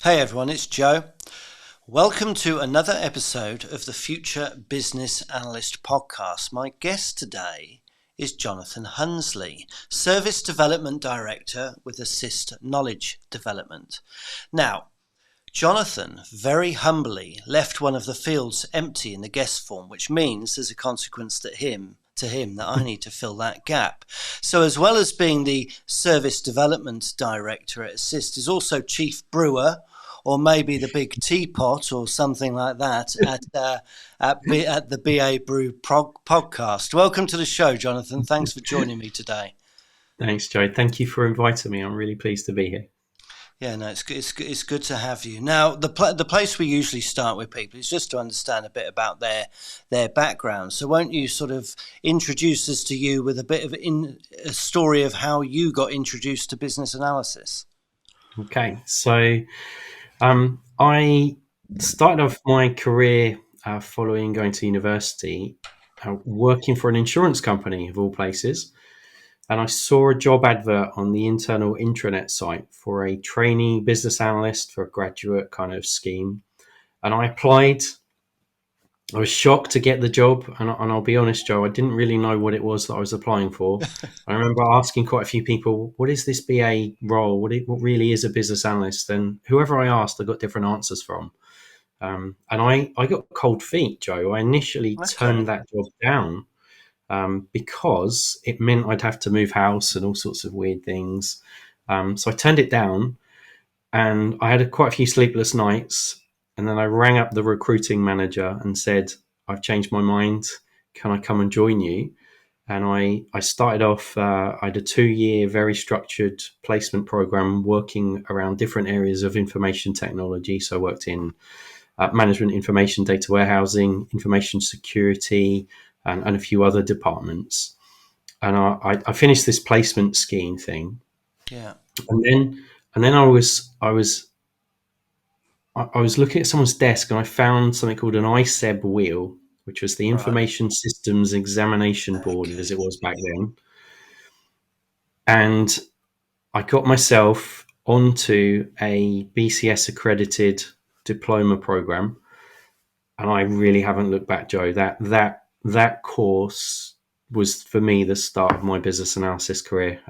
Hey everyone, it's Joe. Welcome to another episode of the Future Business Analyst podcast. My guest today is Jonathan Hunsley, Service Development Director with Assist Knowledge Development. Now, Jonathan very humbly left one of the fields empty in the guest form, which means as a consequence to him that I need to fill that gap. So as well as being the Service Development Director at Assist, is also Chief Brewer, or maybe the big teapot or something like that at the BA Brew Podcast. Welcome to the show, Jonathan. Thanks for joining me today. Thanks, Joe. Thank you for inviting me. I'm really pleased to be here. Yeah, no, it's good to have you. Now, the place we usually start with people is just to understand a bit about their background. So won't you sort of introduce us to you with a bit of a story of how you got introduced to business analysis? Okay, so I started off my career following going to university, working for an insurance company of all places. And I saw a job advert on the internal intranet site for a trainee business analyst for a graduate kind of scheme. And I applied. I was shocked to get the job. And I'll be honest, Joe, I didn't really know what it was that I was applying for. I remember asking quite a few people, what is this BA role? What really is a business analyst? And whoever I asked, I got different answers from. And I got cold feet, Joe. I initially turned that job down. Because it meant I'd have to move house and all sorts of weird things. So I turned it down, and I had quite a few sleepless nights. And then I rang up the recruiting manager and said, I've changed my mind. Can I come and join you? And I started off, I had a 2-year, very structured placement program working around different areas of information technology. So I worked in management information, data warehousing, information security, and a few other departments. And I finished this placement scheme thing. Yeah. And then I was looking at someone's desk, and I found something called an ISEB wheel, which was the Information Systems Examination Board, as it was back then. And I got myself onto a BCS accredited diploma program, and I really haven't looked back, Joe. That course was, for me, the start of my business analysis career.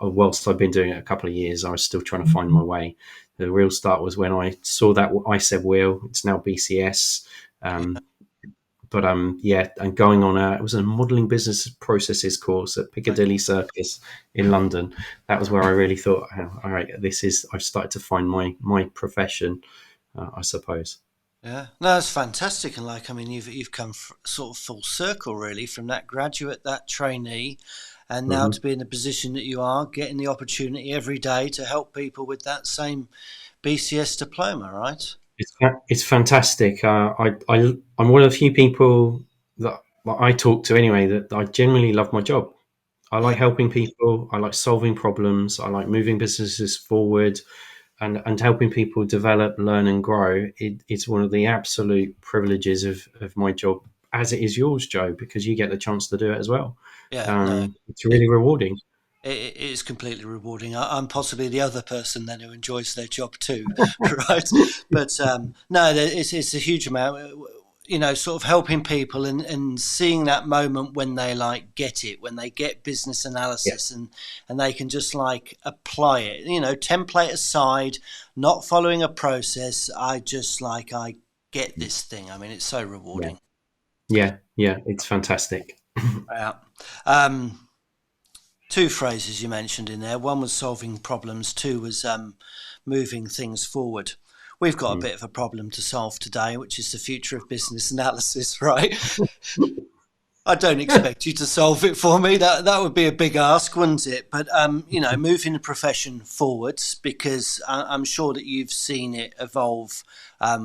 Whilst I've been doing it a couple of years, I was still trying to find my way. The real start was when I saw that ISEB wheel. It's now BCS. And going on it was a modelling business processes course at Piccadilly Circus in London. That was where I really thought, all right, I've started to find my profession, I suppose. Yeah, no, that's fantastic. And you've come sort of full circle, really, from that graduate, that trainee, and now to be in the position that you are, getting the opportunity every day to help people with that same BCS diploma, right? It's fantastic. I'm one of the few people that I talk to anyway that I genuinely love my job. I like helping people. I like solving problems. I like moving businesses forward. And helping people develop, learn, and grow, it's one of the absolute privileges of my job, as it is yours, Joe, because you get the chance to do it as well. Yeah, it's really rewarding. It is completely rewarding. I'm possibly the other person then who enjoys their job too, right? But no, it's a huge amount. Sort of helping people and seeing that moment when they get it, when they get business analysis and they can just apply it, template aside, not following a process. I get this thing. I mean, it's so rewarding. Yeah, it's fantastic. Yeah. 2 phrases you mentioned in there. One was solving problems. 2 was moving things forward. We've got a bit of a problem to solve today, which is the future of business analysis, right? I don't expect you to solve it for me. That would be a big ask, wouldn't it? But, moving the profession forwards, because I'm sure that you've seen it evolve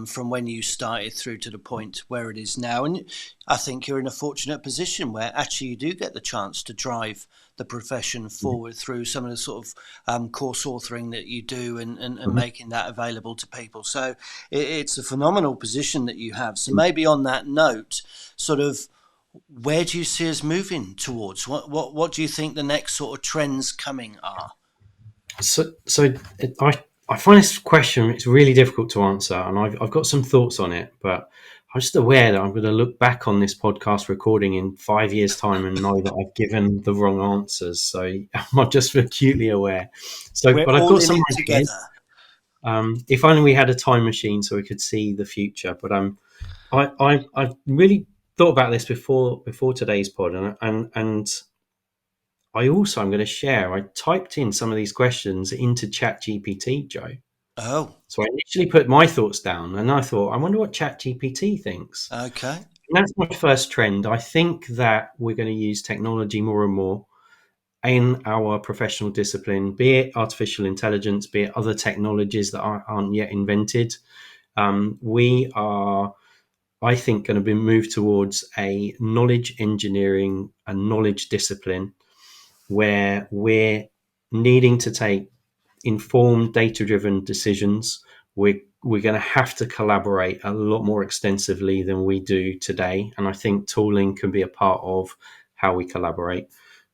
from when you started through to the point where it is now. And I think you're in a fortunate position where actually you do get the chance to drive the profession forward through some of the sort of course authoring that you do and making that available to people. So it's a phenomenal position that you have. So maybe on that note, sort of, where do you see us moving towards? What do you think the next sort of trends coming are? So I find this question, it's really difficult to answer, and I've got some thoughts on it, but I'm just aware that I'm going to look back on this podcast recording in 5 years' time and know that I've given the wrong answers. So I'm just acutely aware. So, We're but I've all got in some it ideas. together. If only we had a time machine so we could see the future. But I really thought about this before today's pod, and I'm going to share. I typed in some of these questions into ChatGPT, Joe. Oh, So I initially put my thoughts down, and I thought, I wonder what ChatGPT thinks. okay. And that's my first trend. I think that we're going to use technology more and more in our professional discipline, be it artificial intelligence, be it other technologies that aren't yet invented. We are, I think, going to be moved towards a knowledge engineering, a knowledge discipline, where we're needing to take informed, data-driven decisions. We're going to have to collaborate a lot more extensively than we do today, and I think tooling can be a part of how we collaborate.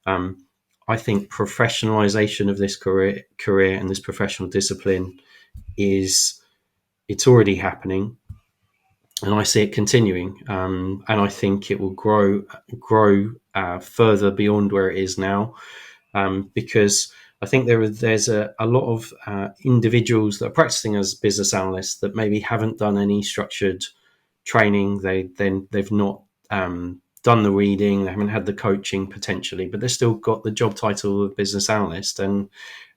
I think professionalisation of this career and this professional discipline it's already happening, and I see it continuing. And I think it will grow further beyond where it is now, because I think there's a lot of individuals that are practicing as business analysts that maybe haven't done any structured training. They've not done the reading, they haven't had the coaching potentially, but they've still got the job title of business analyst. And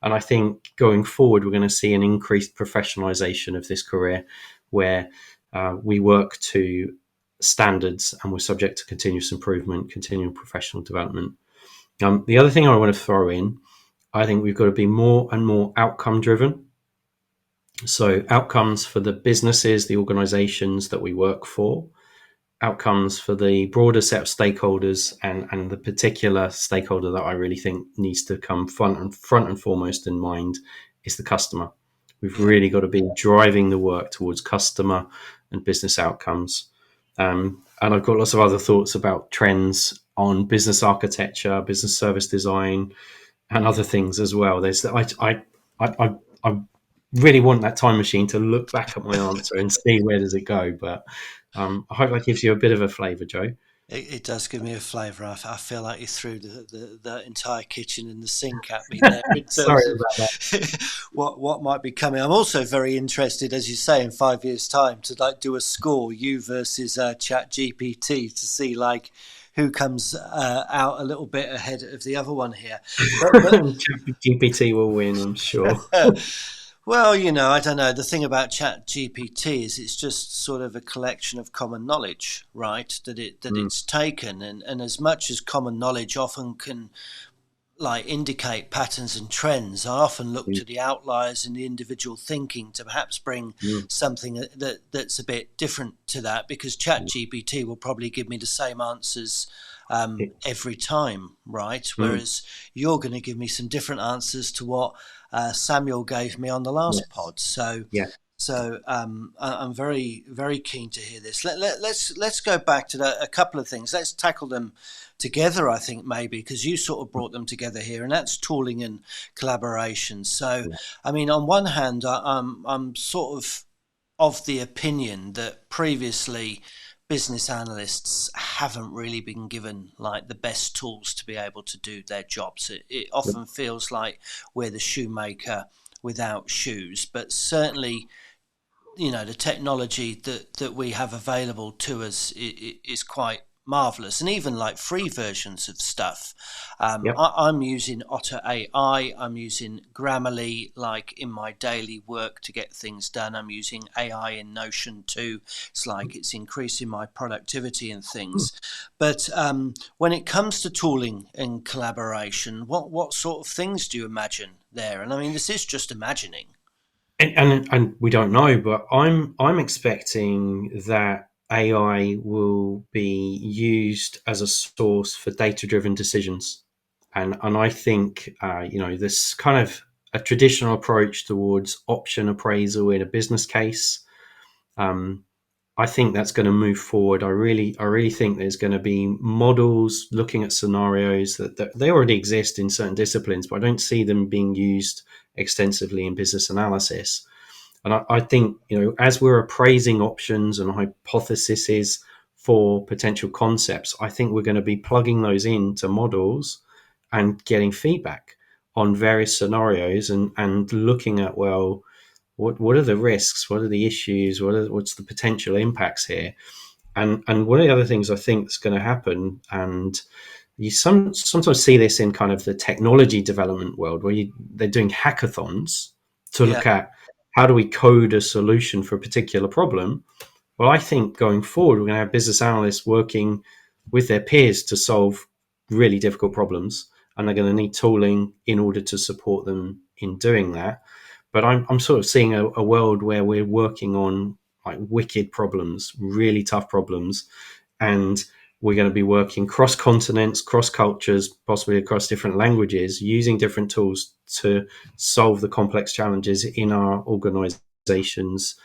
I think going forward, we're going to see an increased professionalization of this career, where we work to standards and we're subject to continuous improvement, continual professional development. The other thing I want to throw in, I think we've got to be more and more outcome driven. So outcomes for the businesses, the organizations that we work for, outcomes for the broader set of stakeholders, and the particular stakeholder that I really think needs to come front and foremost in mind is the customer. We've really got to be driving the work towards customer and business outcomes. And I've got lots of other thoughts about trends on business architecture, business service design, and other things as well. I really want that time machine to look back at my answer and see where does it go. But I hope that gives you a bit of a flavour, Joe. It does give me a flavour. I feel like you threw the entire kitchen and the sink at me there in Sorry terms of about that. what might be coming. I'm also very interested, as you say, in 5 years' time to like do a score, you versus Chat GPT, to see like who comes out a little bit ahead of the other one here. But GPT will win, I'm sure. well, you know, I don't know. The thing about Chat GPT is it's just sort of a collection of common knowledge, right? It's taken, and as much as common knowledge often can like indicate patterns and trends, I often look to the outliers in the individual thinking to perhaps bring something that's a bit different to that, because Chat GPT will probably give me the same answers every time, right? Whereas you're going to give me some different answers to what Samuel gave me on the last pod. So I'm very, very keen to hear this. Let's go back to a couple of things. Let's tackle them together, I think, maybe, because you sort of brought them together here, and that's tooling and collaboration. So, I mean, on one hand, I'm sort of the opinion that previously business analysts haven't really been given like the best tools to be able to do their jobs. It often feels like we're the shoemaker without shoes, but certainly, you know, the technology that we have available to us is quite marvelous, and even like free versions of stuff. I'm using Otter AI, I'm using Grammarly like in my daily work to get things done. I'm using AI in Notion too. It's like it's increasing my productivity and things. But when it comes to tooling and collaboration, what sort of things do you imagine there? And I mean, this is just imagining. And we don't know, but I'm expecting that AI will be used as a source for data-driven decisions, and I think this kind of a traditional approach towards option appraisal in a business case. I think that's going to move forward. I really think there's going to be models looking at scenarios that they already exist in certain disciplines, but I don't see them being used extensively in business analysis. And I think, as we're appraising options and hypotheses for potential concepts, I think we're going to be plugging those into models and getting feedback on various scenarios and looking at, well, what are the risks? What are the issues? What's the potential impacts here? And one of the other things I think is going to happen, and you sometimes see this in kind of the technology development world, where they're doing hackathons to Yeah. look at how do we code a solution for a particular problem. Well, I think going forward, we're going to have business analysts working with their peers to solve really difficult problems, and they're going to need tooling in order to support them in doing that. But I'm sort of seeing a world where we're working on like wicked problems, really tough problems, and we're going to be working cross continents, cross cultures, possibly across different languages, using different tools to solve the complex challenges in our organizations,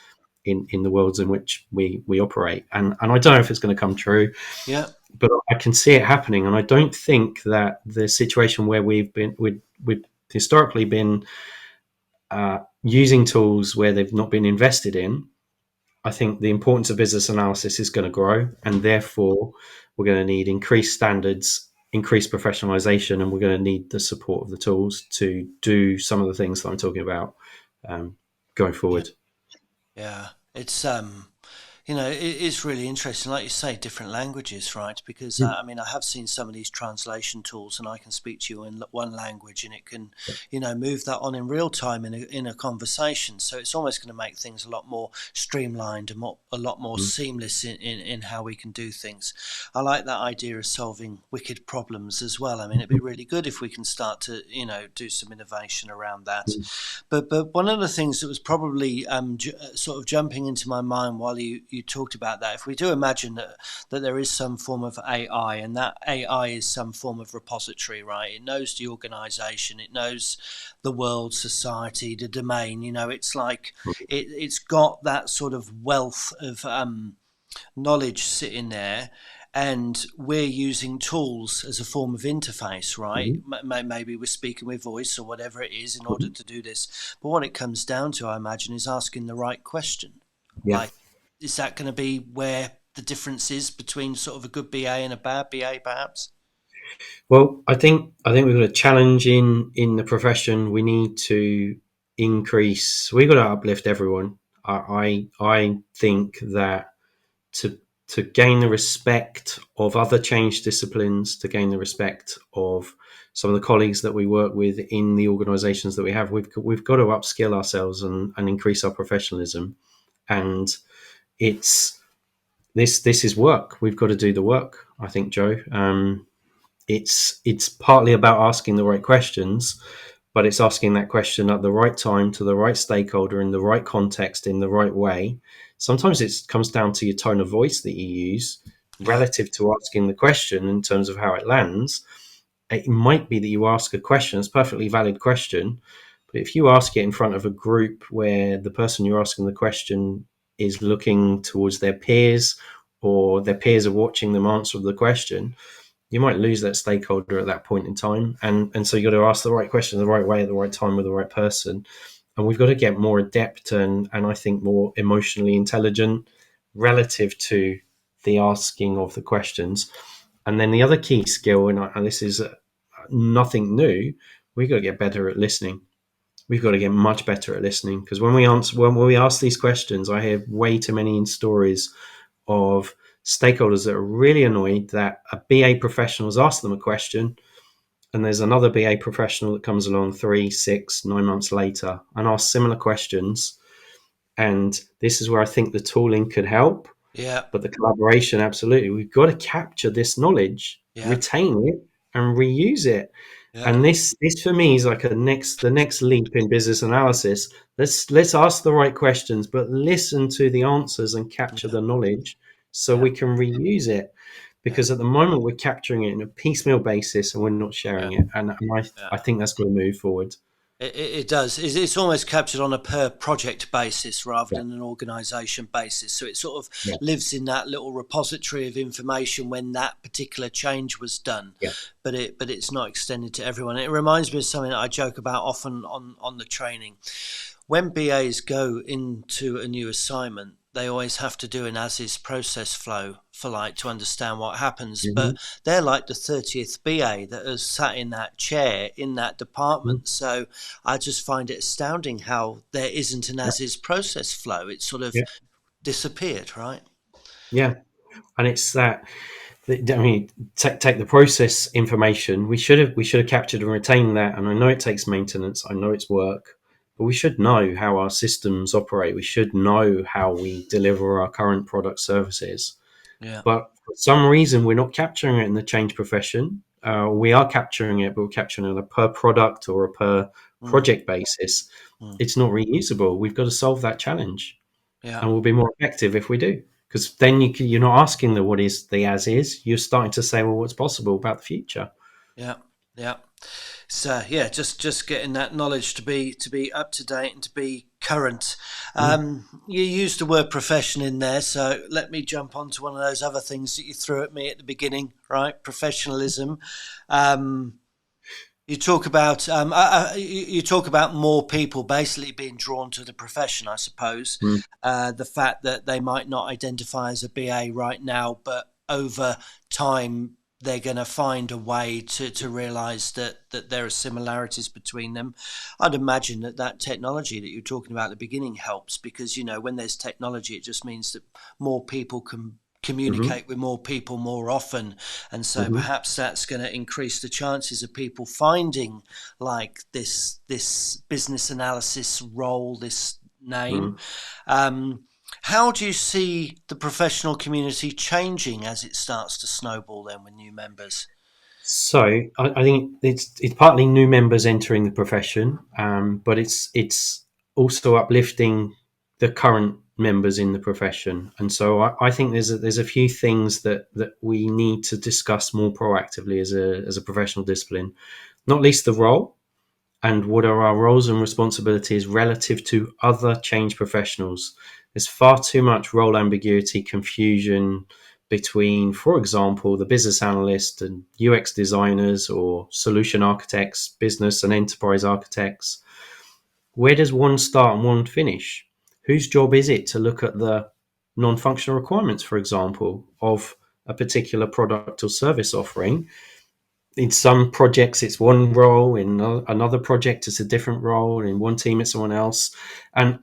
in the worlds in which we operate. And I don't know if it's going to come true, Yeah. but I can see it happening. And I don't think that the situation where we've historically been using tools where they've not been invested in, I think the importance of business analysis is going to grow, and therefore we're going to need increased standards, increased professionalization, and we're going to need the support of the tools to do some of the things that I'm talking about going Yeah. forward. Yeah. It's it's really interesting, like you say, different languages, right? Because Mm. I mean, I have seen some of these translation tools, and I can speak to you in one language, and it can, move that on in real time in a conversation. So it's almost going to make things a lot more streamlined and a lot more Mm. seamless in how we can do things. I like that idea of solving wicked problems as well. I mean, it'd be really good if we can start to, do some innovation around that. But one of the things that was probably sort of jumping into my mind while you talked about that, if we do imagine that there is some form of AI, and that AI is some form of repository, right? It knows the organization, it knows the world, society, the domain. It's like it's got that sort of wealth of knowledge sitting there, and we're using tools as a form of interface, right? Mhm. Maybe we're speaking with voice or whatever it is in order Mhm. to do this. But what it comes down to, I imagine, is asking the right question. Yeah. Like, is that going to be where the difference is between sort of a good BA and a bad BA, perhaps? Well, I think we've got a challenge in the profession. We need to increase. We've got to uplift everyone. I think that to to gain the respect of other change disciplines, to gain the respect of some of the colleagues that we work with in the organisations that we have, we've got to upskill ourselves and increase our professionalism. And it's this is work. We've got to do the work. I think, Joe. It's partly about asking the right questions, but it's asking that question at the right time to the right stakeholder in the right context in the right way. Sometimes it comes down to your tone of voice that you use Yeah, relative to asking the question in terms of how it lands. It might be that you ask a question, it's a perfectly valid question, but if you ask it in front of a group where the person you're asking the question is looking towards their peers, or their peers are watching them answer the question, you might lose that stakeholder at that point in time. And so you got to ask the right question the right way at the right time with the right person. And we've got to get more adept and I think more emotionally intelligent relative to the asking of the questions. And then the other key skill, and this is nothing new, we've got to get better at listening. We've got to get much better at listening, because when we ask these questions, I hear way too many stories of stakeholders that are really annoyed that a BA professional has asked them a question, and there's another BA professional that comes along 3, 6, 9 months later and asks similar questions. And this is where I think the tooling could help, yeah, but the collaboration, absolutely. We've got to capture this knowledge, yeah, retain it, and reuse it. yeah, And this for me is like the next leap in business analysis. Let's ask the right questions, but listen to the answers and capture yeah, the knowledge so yeah, we can reuse it. yeah, Because at the moment we're capturing it in a piecemeal basis and we're not yeah, sharing it. And I yeah. I think that's going to move forward. It does. It's almost captured on a per project basis rather Yeah. than an organisation basis. So it sort of Yeah. lives in that little repository of information when that particular change was done, Yeah. but it's not extended to everyone. It reminds me of something that I joke about often on the training. When BAs go into a new assignment, they always have to do an as-is process flow to understand what happens. Mm-hmm. But they're like the 30th BA that has sat in that chair in that department. Mm-hmm. So I just find it astounding how there isn't an as-is process flow. It's sort of disappeared, right? Yeah, and it's that. I mean, take the process information. We should have captured and retained that. And I know it takes maintenance. I know it's work, but we should know how our systems operate. We should know how we deliver our current product services. Yeah. But for some reason, we're not capturing it in the change profession. We are capturing it, but we're capturing it on a per product or a per project basis. It's not reusable. We've got to solve that challenge, and we'll be more effective if we do. Because then you're not asking what is the as is. You're starting to say, well, what's possible about the future. Yeah, yeah. So yeah, just getting that knowledge to be up to date and to be current. You used the word profession in there, so let me jump on to one of those other things that you threw at me at the beginning, right? Professionalism. You talk about you talk about more people basically being drawn to the profession, I suppose. The fact that they might not identify as a BA right now, but over time they're going to find a way to realise that there are similarities between them. I'd imagine that technology that you're talking about at the beginning helps because, when there's technology, it just means that more people can communicate with more people more often, and so perhaps that's going to increase the chances of people finding like this business analysis role, this name. How do you see the professional community changing as it starts to snowball then with new members? So I think it's partly new members entering the profession, but it's also uplifting the current members in the profession. And so I think there's a few things that we need to discuss more proactively as a professional discipline, not least the role and what are our roles and responsibilities relative to other change professionals. There's far too much role ambiguity, confusion between, for example, the business analyst and UX designers or solution architects, business and enterprise architects. Where does one start and one finish? Whose job is it to look at the non-functional requirements, for example, of a particular product or service offering? In some projects, it's one role. In another project, it's a different role. In one team, it's someone else. And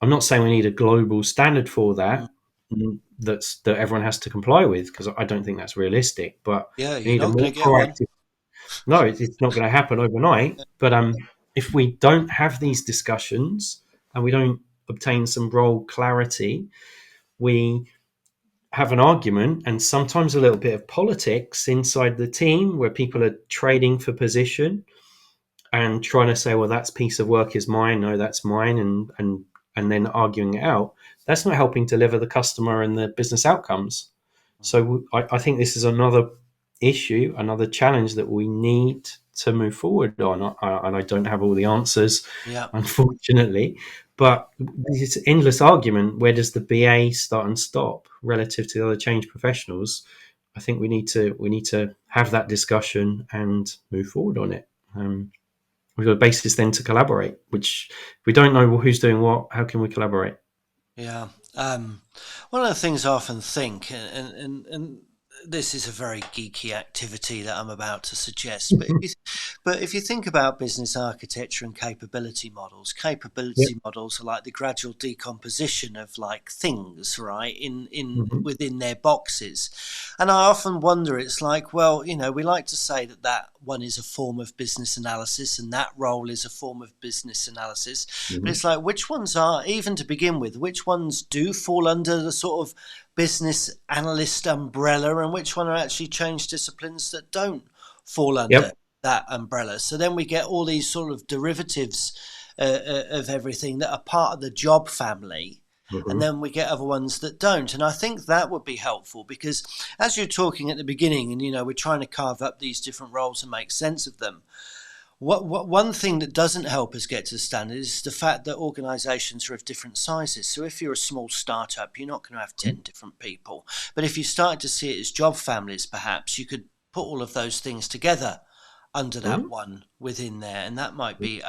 I'm not saying we need a global standard for that that everyone has to comply with, because I don't think that's realistic. But Yeah, we you're need a not going more to get one. proactive. No, it's not going to happen overnight. But if we don't have these discussions and we don't obtain some role clarity, we have an argument and sometimes a little bit of politics inside the team where people are trading for position and trying to say, well, that piece of work is mine. No, that's mine. And then arguing it out. That's not helping deliver the customer and the business outcomes. So I think this is another issue, another challenge that we need to move forward on. And I don't have all the answers, unfortunately. But it's an endless argument. Where does the BA start and stop relative to the other change professionals? I think we need to have that discussion and move forward on it. We've got a basis then to collaborate, which if we don't know who's doing what, how can we collaborate? Yeah. One of the things I often think, and this is a very geeky activity that I'm about to suggest, but if you think about business architecture and capability models are like the gradual decomposition of like things, right, in within their boxes. And I often wonder, it's like, well, we like to say that one is a form of business analysis and that role is a form of business analysis. But it's like, which ones are, even to begin with, which ones do fall under the sort of business analyst umbrella and which one are actually change disciplines that don't fall under that umbrella? So then we get all these sort of derivatives of everything that are part of the job family. And then we get other ones that don't. And I think that would be helpful because as you're talking at the beginning and, we're trying to carve up these different roles and make sense of them. One thing that doesn't help us get to the standard is the fact that organisations are of different sizes. So if you're a small startup, you're not going to have 10 different people. But if you started to see it as job families, perhaps you could put all of those things together under that one within there, and that might be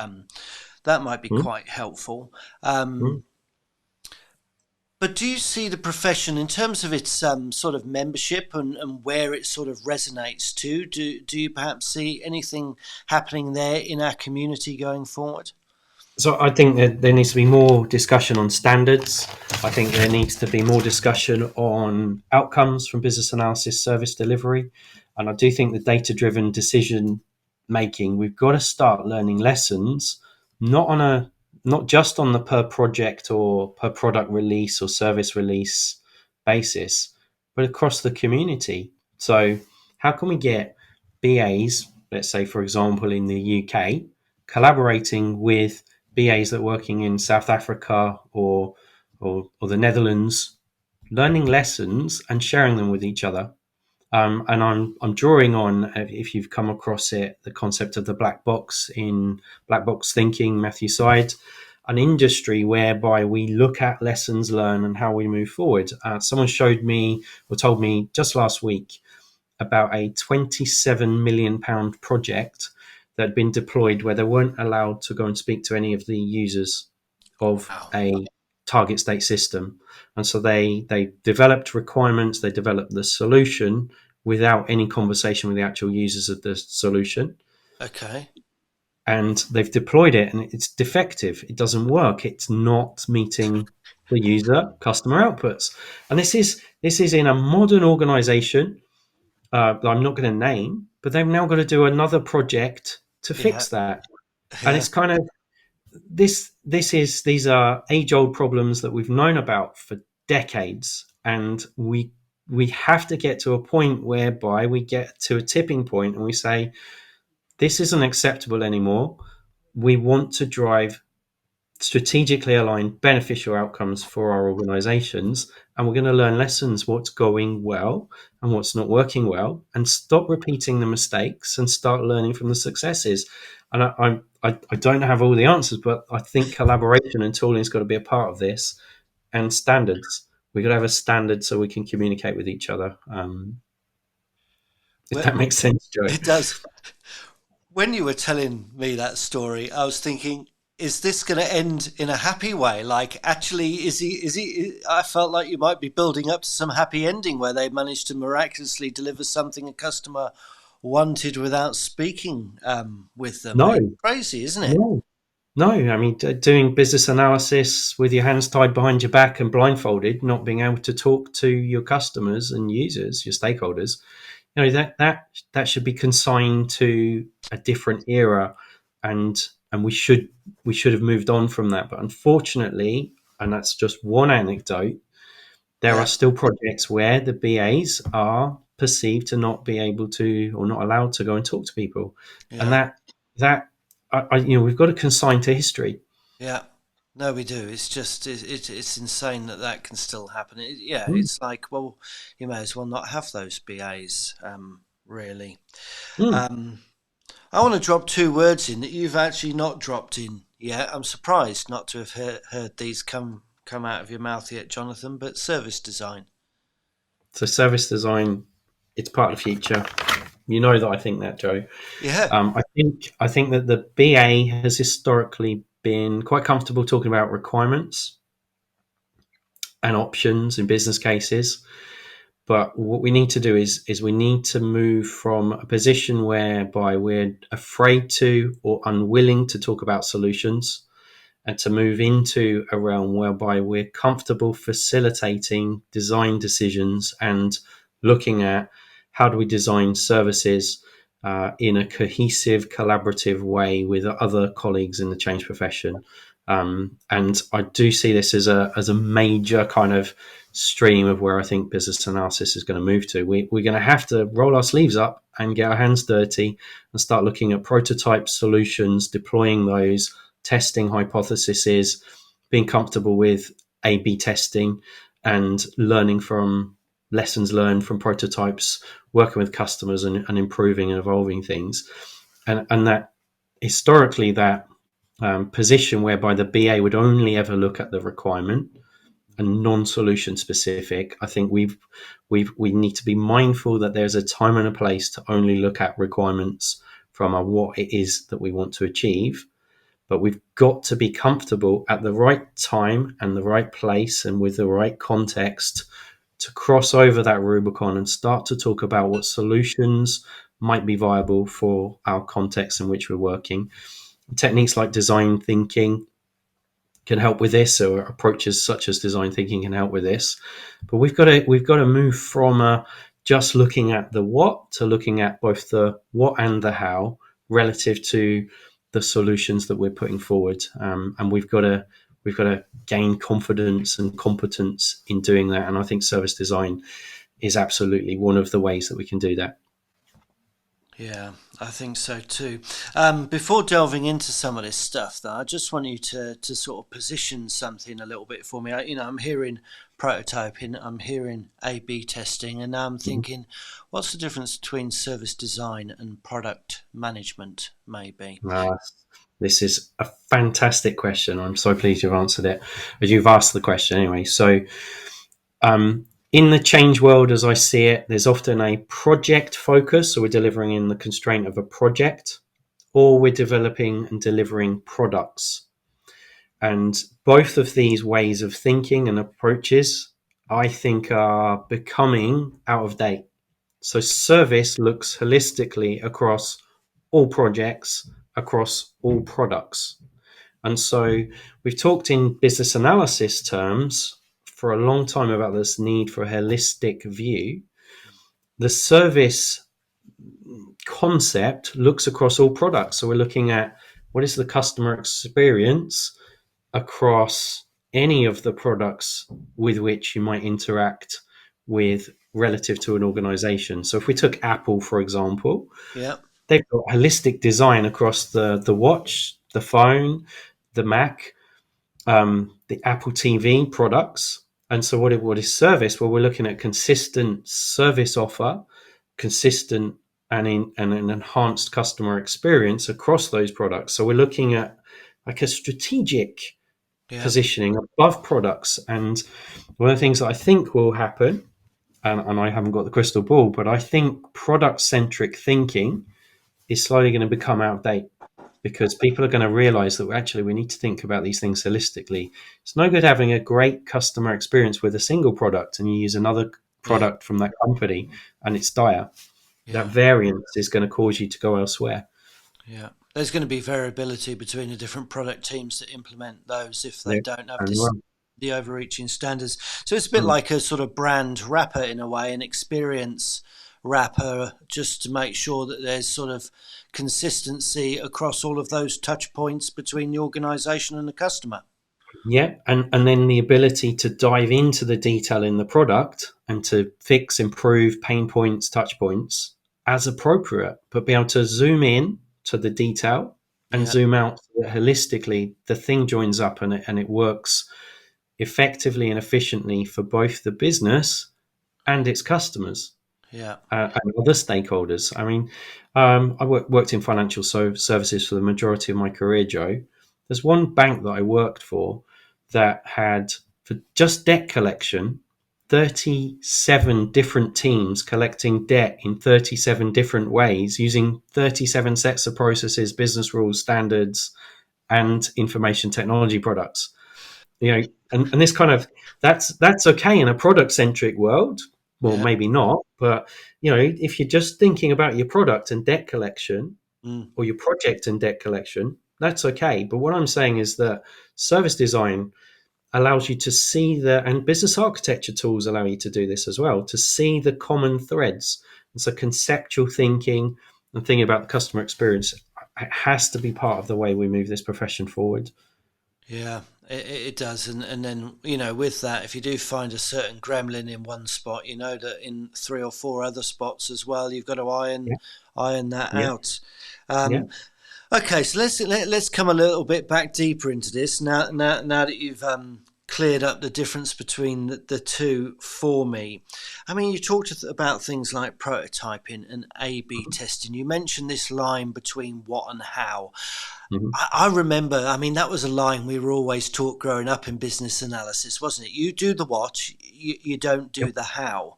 quite helpful. But do you see the profession in terms of its sort of membership and where it sort of resonates to? Do you perhaps see anything happening there in our community going forward? So I think that there needs to be more discussion on standards. I think there needs to be more discussion on outcomes from business analysis service delivery. And I do think the data-driven decision making, we've got to start learning lessons, not just on the per project or per product release or service release basis, but across the community. So how can we get BAs, let's say, for example, in the UK, collaborating with BAs that are working in South Africa or the Netherlands, learning lessons and sharing them with each other. And I'm drawing on, if you've come across it, the concept of the black box in Black Box Thinking, Matthew Syed, an industry whereby we look at lessons learned and how we move forward. Someone showed me or told me just last week about a £27 million project that had been deployed where they weren't allowed to go and speak to any of the users of a target state system. And so they developed requirements, they developed the solution without any conversation with the actual users of the solution. Okay. And they've deployed it and it's defective. It doesn't work. It's not meeting the user customer outputs. And this is in a modern organization that I'm not going to name, but they've now got to do another project to fix that. And it's kind of these are age-old problems that we've known about for decades, and we have to get to a point whereby we get to a tipping point and we say, this isn't acceptable anymore. We want to drive strategically aligned beneficial outcomes for our organizations, and we're going to learn lessons, what's going well and what's not working well, and stop repeating the mistakes and start learning from the successes. And I don't have all the answers, but I think collaboration and tooling has got to be a part of this, and standards. We've got to have a standard so we can communicate with each other. If that makes sense, Joe. It does. When you were telling me that story, I was thinking, is this going to end in a happy way? Like, actually, is he, I felt like you might be building up to some happy ending where they managed to miraculously deliver something a customer wanted without speaking with them. No. It's crazy, isn't it? No, I mean, doing business analysis with your hands tied behind your back and blindfolded, not being able to talk to your customers and users, your stakeholders, that should be consigned to a different era, and we should have moved on from that. But unfortunately, and that's just one anecdote, there are still projects where the BAs are perceived to not be able to or not allowed to go and talk to people, and that we've got to consign to history. Yeah. No, we do. It's just it's insane that can still happen. It's like, well, you may as well not have those BAs, really. I want to drop two words in that you've actually not dropped in yet. I'm surprised not to have heard these come out of your mouth yet, Jonathan. But service design. So service design, it's part of the future. You know that I think that, Joe. Yeah. I think that the BA has historically been quite comfortable talking about requirements and options in business cases. But what we need to do is we need to move from a position whereby we're afraid to or unwilling to talk about solutions, and to move into a realm whereby we're comfortable facilitating design decisions and looking at how do we design services in a cohesive, collaborative way with other colleagues in the change profession. And I do see this as a major kind of stream of where I think business analysis is going to move to. We're going to have to roll our sleeves up and get our hands dirty and start looking at prototype solutions, deploying those, testing hypotheses, being comfortable with A/B testing, and learning from lessons learned from prototypes, working with customers and improving and evolving things. And historically that position whereby the BA would only ever look at the requirement and non-solution specific. I think we need to be mindful that there's a time and a place to only look at requirements from what it is that we want to achieve. But we've got to be comfortable at the right time and the right place and with the right context to cross over that Rubicon and start to talk about what solutions might be viable for our context in which we're working. Techniques like design thinking can help with this, or approaches such as design thinking can help with this. But we've got to move from just looking at the what to looking at both the what and the how relative to the solutions that we're putting forward, and we've got to gain confidence and competence in doing that. And I think service design is absolutely one of the ways that we can do that. Yeah, I think so too. Before delving into some of this stuff, though, I just want you to sort of position something a little bit for me. I'm hearing prototyping, I'm hearing A/B testing, and now I'm thinking, what's the difference between service design and product management, maybe? This is a fantastic question. I'm so pleased you've answered it, as you've asked the question anyway. So, in the change world, as I see it, there's often a project focus. So we're delivering in the constraint of a project, or we're developing and delivering products. And both of these ways of thinking and approaches, I think, are becoming out of date. So service looks holistically across all projects, across all products. And so we've talked in business analysis terms for a long time about this need for a holistic view. The service concept looks across all products. So we're looking at what is the customer experience across any of the products with which you might interact with relative to an organization. So if we took Apple, for example, they've got holistic design across the watch, the phone, the Mac, the Apple TV products. And so what is service? Well, we're looking at consistent service offer, consistent and an enhanced customer experience across those products. So we're looking at like a strategic positioning above products. And one of the things that I think will happen, and I haven't got the crystal ball, but I think product-centric thinking is slowly going to become out of date, because people are going to realize that actually we need to think about these things holistically. It's no good having a great customer experience with a single product and you use another product from that company and it's dire. That variance is going to cause you to go elsewhere. Yeah. There's going to be variability between the different product teams that implement those if they don't have the overreaching standards. So it's a bit like a sort of brand wrapper in a way, an experience wrapper, just to make sure that there's sort of consistency across all of those touch points between the organization and the customer. Yeah, and then the ability to dive into the detail in the product and to fix, improve pain points, touch points as appropriate, but be able to zoom in to the detail and zoom out so that holistically the thing joins up and it works effectively and efficiently for both the business and its customers. And other stakeholders. I mean, I worked in financial services for the majority of my career, Joe. There's one bank that I worked for that had, for just debt collection, 37 different teams collecting debt in 37 different ways using 37 sets of processes, business rules, standards, and information technology products. You know, and this kind of that's okay in a product-centric world. Well, maybe not, but you know, if you're just thinking about your product and debt collection or your project and debt collection, that's okay. But what I'm saying is that service design allows you to see and business architecture tools allow you to do this as well, to see the common threads. And so conceptual thinking and thinking about the customer experience, it has to be part of the way we move this profession forward. Yeah, it does. And then, you know, with that, if you do find a certain gremlin in one spot, you know that in 3 or 4 other spots as well, you've got to iron that out. Okay, so let's come a little bit back deeper into this now that you've cleared up the difference between the two for me. I mean, you talked about things like prototyping and A/B testing. You mentioned this line between what and how. Mhm. I remember, I mean, that was a line we were always taught growing up in business analysis, wasn't it? You do the what, you don't Yeah. do the how.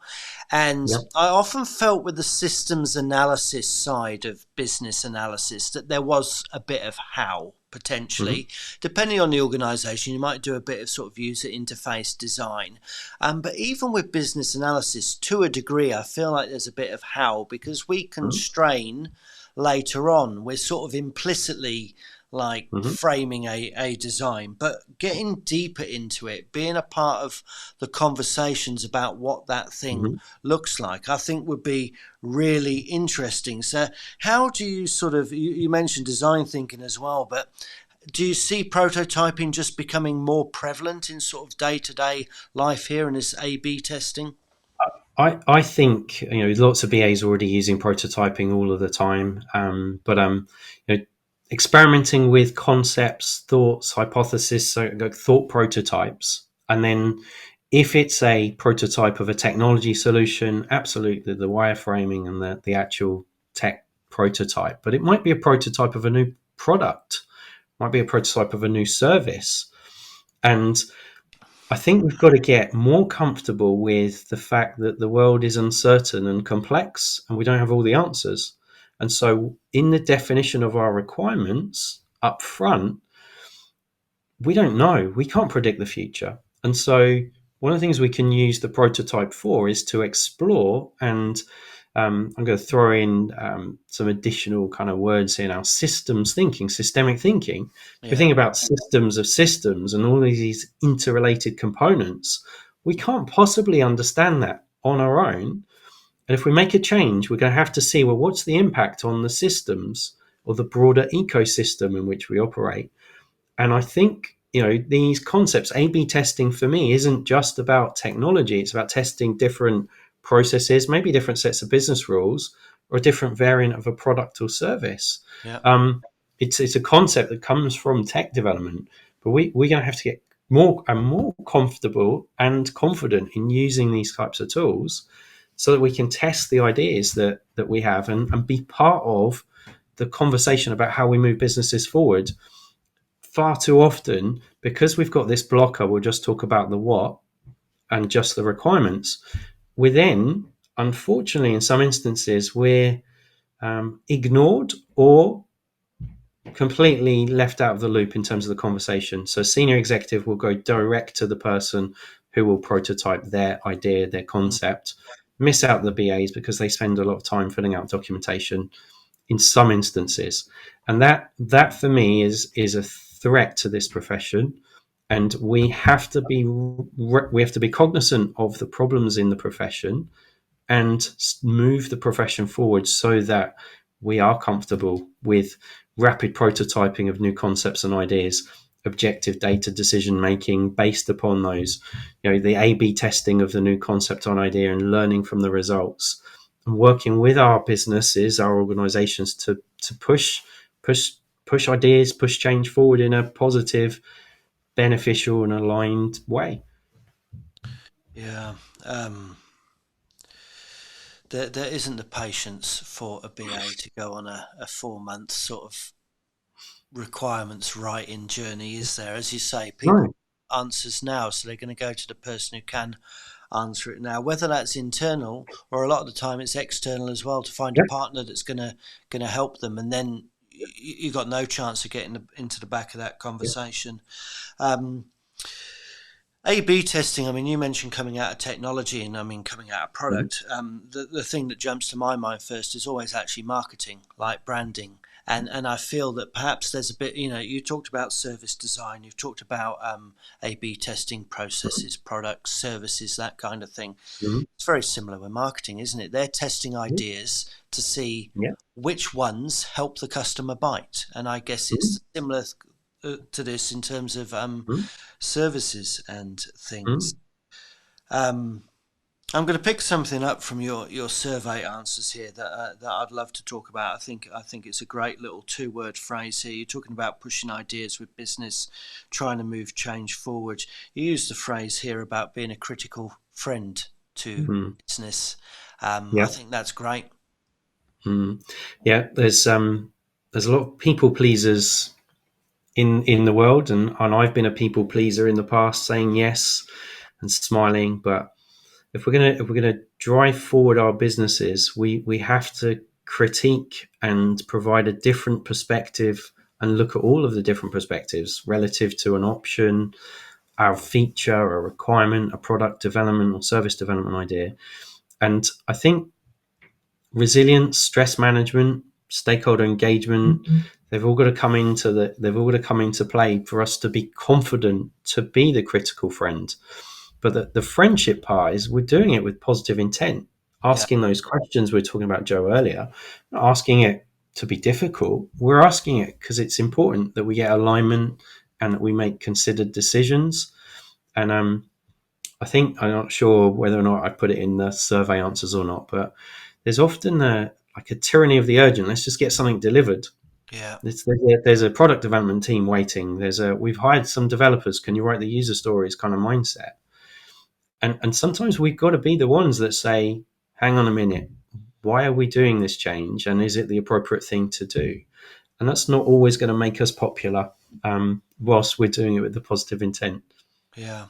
And Yeah. I often felt with the systems analysis side of business analysis that there was a bit of how Mhm. potentially. Depending on the organization, you might do a bit of sort of user interface design. But even with business analysis, to a degree, I feel like there's a bit of how because we Mhm. constrain later on. We're sort of implicitly like Mhm. framing a design, but getting deeper into it, being a part of the conversations about what that thing Mhm. looks like, I think would be really interesting. So how do you sort of, you mentioned design thinking as well, but do you see prototyping just becoming more prevalent in sort of day-to-day life here in this A/B testing? I think lots of BAs already using prototyping all of the time, but experimenting with concepts, thoughts, hypotheses, so like thought prototypes, and then if it's a prototype of a technology solution, absolutely the wireframing and the actual tech prototype. But it might be a prototype of a new product, might be a prototype of a new service, and I think we've got to get more comfortable with the fact that the world is uncertain and complex and we don't have all the answers. And so, in the definition of our requirements up front, we don't know. We can't predict the future. And so, one of the things we can use the prototype for is to explore. And I'm going to throw in some additional kind of words here now: systems thinking, systemic thinking. If we Yeah. think about systems of systems and all of these interrelated components, we can't possibly understand that on our own. And if we make a change, we're going to have to see, well, what's the impact on the systems or the broader ecosystem in which we operate? And I think, these concepts, A B testing for me isn't just about technology, it's about testing different processes, maybe different sets of business rules, or a different variant of a product or service. Yeah. It's a concept that comes from tech development, but we're going to have to get more and more comfortable and confident in using these types of tools so that we can test the ideas that we have and be part of the conversation about how we move businesses forward. Far too often, because we've got this blocker, we'll just talk about the what and just the requirements. We then, unfortunately, in some instances, we're ignored or completely left out of the loop in terms of the conversation. So, senior executive will go direct to the person who will prototype their idea, their Mm. concept, miss out the BAs because they spend a lot of time filling out documentation in some instances, and that for me is a threat to this profession. And we have to be cognizant of the problems in the profession and move the profession forward so that we are comfortable with rapid prototyping of new concepts and ideas, objective data decision making based upon those, the A/B testing of the new concept on idea and learning from the results, and working with our businesses, our organizations to push push ideas, push change forward in a positive, beneficial, and aligned way. Yeah. Um, there isn't the patience for a BA to go on a 4 month sort of requirements writing journey, is there? As you say, people Right. answers now, so they're going to go to the person who can answer it now. Whether that's internal or a lot of the time it's external as well, to find a Yeah. partner that's gonna help them, and then you got no chance of getting into the back of that Yeah. conversation. Um, A/B testing. I mean, you mentioned coming out of technology, and I mean coming out of Mhm. product. The thing that jumps to my mind first is always actually marketing, like branding, and I feel that perhaps there's a bit. You talked about service design, you've talked about A/B testing processes, products, services, that kind of thing. Mhm. It's very similar with marketing, isn't it? They're testing ideas to see Yeah. which ones help the customer bite, and I guess Mhm. it's similar to this in terms of Mhm. services and things. Mhm. Um, I'm going to pick something up from your survey answers here that I'd love to talk about. I think it's a great little 2-word phrase here. You're talking about pushing ideas with business, trying to move change forward. You use the phrase here about being a critical friend to Mm. business. Yeah. I think that's great. Yeah. There's a lot of people pleasers in the world, and I've been a people pleaser in the past, saying yes and smiling. But if we're gonna drive forward our businesses, we have to critique and provide a different perspective and look at all of the different perspectives relative to an option, our feature, a requirement, a product development or service development idea. And I think resilience, stress management, stakeholder engagement, they've all got to come into play for us to be confident to be the critical friend. But the friendship part is we're doing it with positive intent, Yeah, asking those questions we were talking about, Joe, earlier, not asking it to be difficult. We're asking it because it's important that we get alignment and that we make considered decisions. And I think, I'm not sure whether or not I put it in the survey answers or not, but there's often like a tyranny of the urgent. Let's just get something delivered. yeah, There's a product development team waiting. We've hired some developers. Can you write the user stories kind of mindset? And sometimes we've got to be the ones that say, hang on a minute, why are we doing this change? And is it the appropriate thing to do? And that's not always going to make us popular, whilst we're doing it with the positive intent. yeah,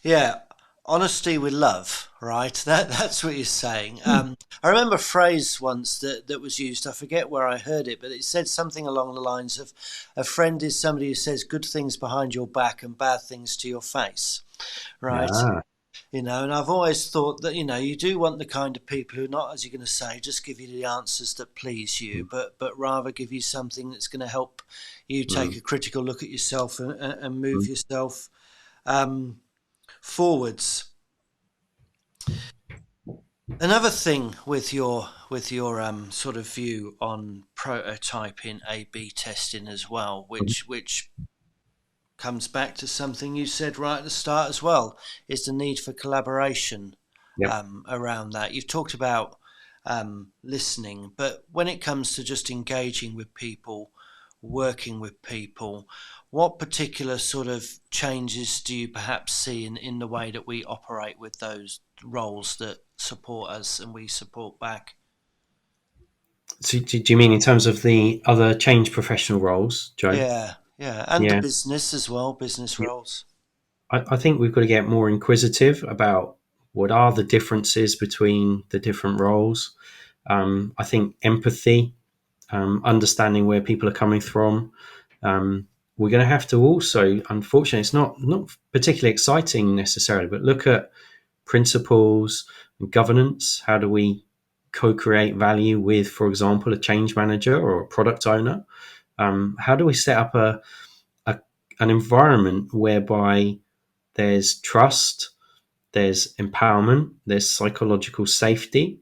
yeah. Honesty with love, right? That's what you're saying. I remember a phrase once that was used. I forget where I heard it, but it said something along the lines of, "A friend is somebody who says good things behind your back and bad things to your face." Right? Ah, And I've always thought that you do want the kind of people who are not, as you're going to say, just give you the answers that please you, but rather give you something that's going to help you take mm, a critical look at yourself and move mm, yourself um, forwards. Another thing with your sort of view on prototyping, A/B testing as well, which comes back to something you said right at the start as well, is the need for collaboration yep. around that. You've talked about listening, but when it comes to just engaging with people, working with people, what particular sort of changes do you perhaps see in the way that we operate with those roles that support us and we support back? So, do you mean in terms of the other change professional roles, Joe? Yeah, yeah, and the Yeah. business as well, business roles. I think we've got to get more inquisitive about what are the differences between the different roles. I think empathy, understanding where people are coming from. We're going to have to also, unfortunately, it's not particularly exciting necessarily, but look at principles and governance. How do we co-create value with, for example, a change manager or a product owner? How do we set up a an environment whereby there's trust, there's empowerment, there's psychological safety,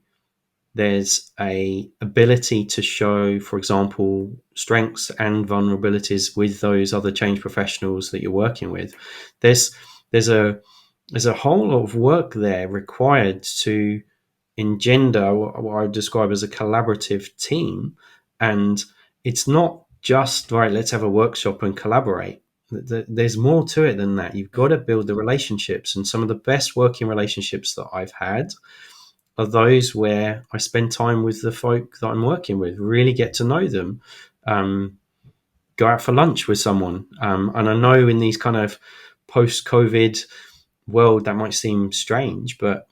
there's a ability to show, for example, strengths and vulnerabilities with those other change professionals that you're working with. There's there's a there's a whole lot of work there required to engender what I would describe as a collaborative team. And it's not just, right, let's have a workshop and collaborate. There's more to it than that. You've got to build the relationships. And some of the best working relationships that I've had are those where I spend time with the folk that I'm working with, really get to know them, go out for lunch with someone. And I know in these kind of post-COVID world that might seem strange, but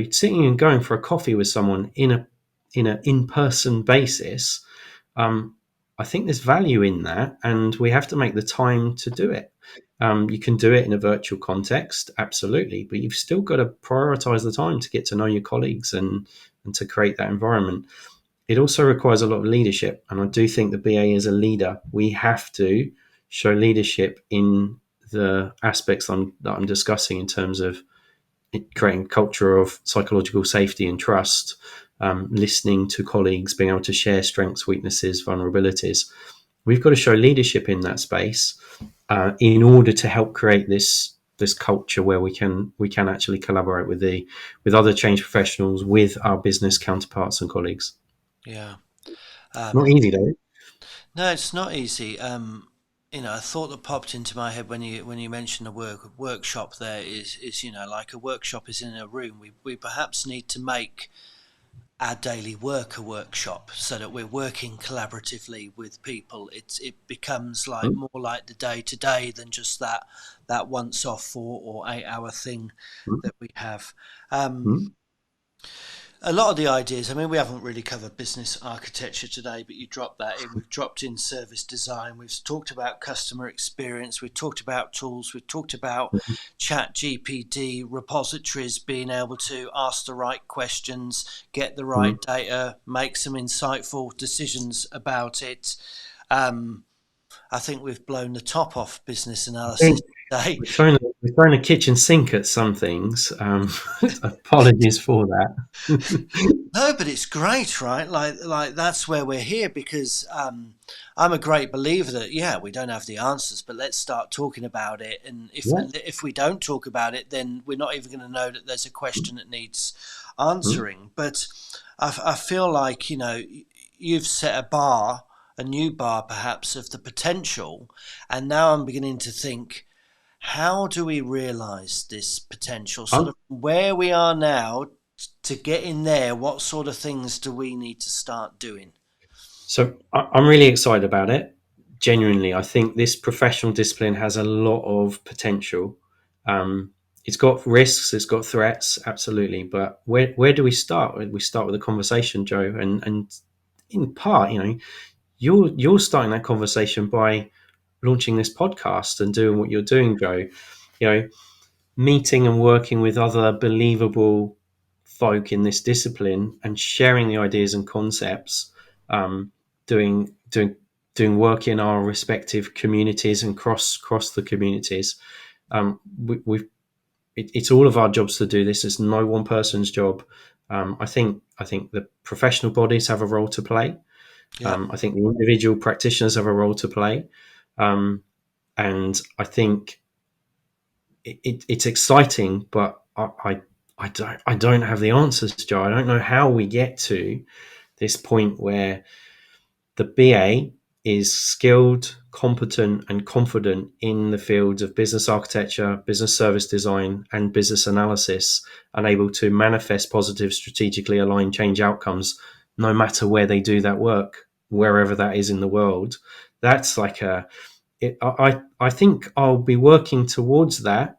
sitting and going for a coffee with someone in a in-person basis, um, I think there's value in that, and we have to make the time to do it. You can do it in a virtual context, absolutely, but you've still got to prioritize the time to get to know your colleagues and to create that environment. It also requires a lot of leadership, and I do think the BA is a leader. We have to show leadership in the aspects that I'm discussing in terms of creating a culture of psychological safety and trust, listening to colleagues, being able to share strengths, weaknesses, vulnerabilities. We've got to show leadership in that space in order to help create this this culture where we can actually collaborate with other change professionals, with our business counterparts and colleagues. Yeah. Not easy though. No, it's not easy. A thought that popped into my head when you mentioned the workshop there is like a workshop is in a room. We perhaps need to make our daily work a workshop so that we're working collaboratively with people. It becomes like more like the day to day than just that once off 4 or 8 hour thing that we have. A lot of the ideas, I mean, we haven't really covered business architecture today, but you dropped that in. We've dropped in service design. We've talked about customer experience. We've talked about tools. We've talked about chat GPT, repositories, being able to ask the right questions, get the right data, make some insightful decisions about it. I think we've blown the top off business analysis today. We've thrown a kitchen sink at some things. Apologies for that. No, but it's great, right? Like that's where we're here, because I'm a great believer that we don't have the answers, but let's start talking about it. And if we don't talk about it, then we're not even going to know that there's a question that needs answering. But I feel like you've set a new bar perhaps of the potential, and now I'm beginning to think, how do we realise this potential? Sort of where we are now. To get in there, what sort of things do we need to start doing? So I'm really excited about it. Genuinely, I think this professional discipline has a lot of potential. It's got risks, it's got threats, absolutely. But where do we start? We start with a conversation, Joe, and in part, you're starting that conversation by launching this podcast and doing what you're doing, Joe. Meeting and working with other believable folk in this discipline and sharing the ideas and concepts, doing work in our respective communities and cross the communities. It's all of our jobs to do this. It's no one person's job. I think the professional bodies have a role to play. I think the individual practitioners have a role to play, and I think it's exciting, but I don't have the answers, Joe. I don't know how we get to this point where the BA is skilled, competent, and confident in the fields of business architecture, business service design, and business analysis, and able to manifest positive, strategically aligned change outcomes, no matter where they do that work, wherever that is in the world. That's like I think I'll be working towards that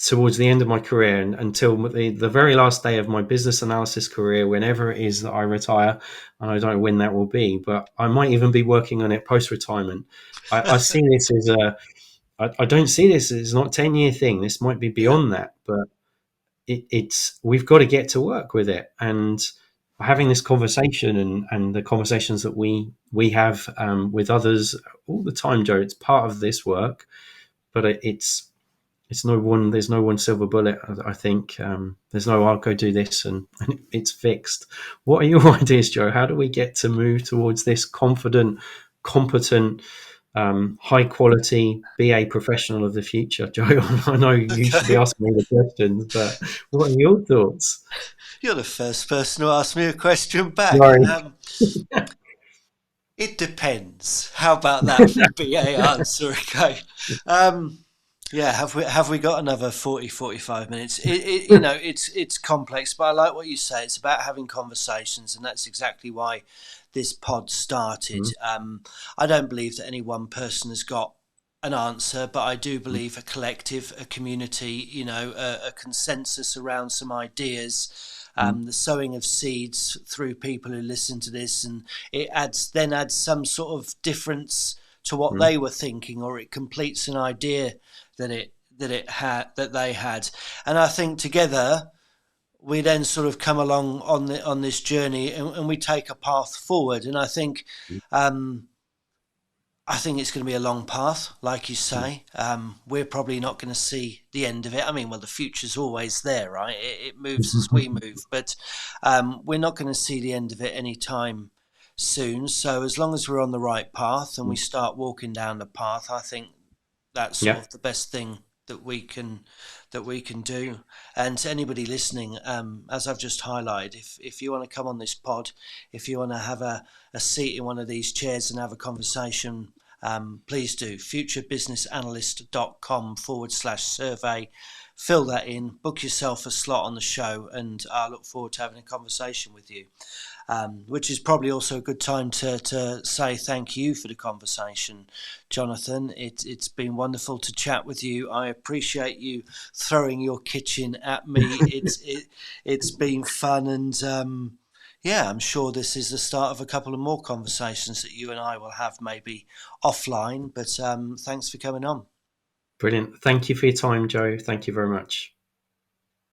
towards the end of my career, and until the very last day of my business analysis career, whenever it is that I retire. And I don't know when that will be, but I might even be working on it post-retirement. I see this as I don't see this as not a 10-year thing. This might be beyond that, but it's we've got to get to work with it. And having this conversation and the conversations that we have with others all the time, Joe, it's part of this work, but there's no one silver bullet. I think there's no I'll go do this and it's fixed. What are your ideas, Joe? How do we get to move towards this confident, competent, high quality BA professional of the future, Joe? I know you should be asking me the questions, but what are your thoughts? You're the first person to ask me a question back. It depends. How about that for BA answer? Okay. Have we got another 45 minutes? It's complex, but I like what you say. It's about having conversations, and that's exactly why this pod started. I don't believe that any one person has got an answer, but I do believe a collective, a community, a consensus around some ideas. The sowing of seeds through people who listen to this, and it adds some sort of difference to what they were thinking, or it completes an idea that they had. And I think together we then sort of come along on this journey, and we take a path forward. And I think it's going to be a long path, like you say. We're probably not going to see the end of it. I mean, well, the future's always there, right? It moves as we move, but we're not going to see the end of it anytime soon. So as long as we're on the right path and we start walking down the path, I think that's sort of the best thing that we can do. And to anybody listening, as I've just highlighted, if you want to come on this pod, if you want to have a seat in one of these chairs and have a conversation, please do. futurebusinessanalyst.com/survey. Fill that in, book yourself a slot on the show, and I look forward to having a conversation with you. Which is probably also a good time to say thank you for the conversation, Jonathan. It's been wonderful to chat with you. I appreciate you throwing your kitchen at me. It's been fun, and I'm sure this is the start of a couple of more conversations that you and I will have maybe offline. But thanks for coming on. Brilliant. Thank you for your time, Joe. Thank you very much.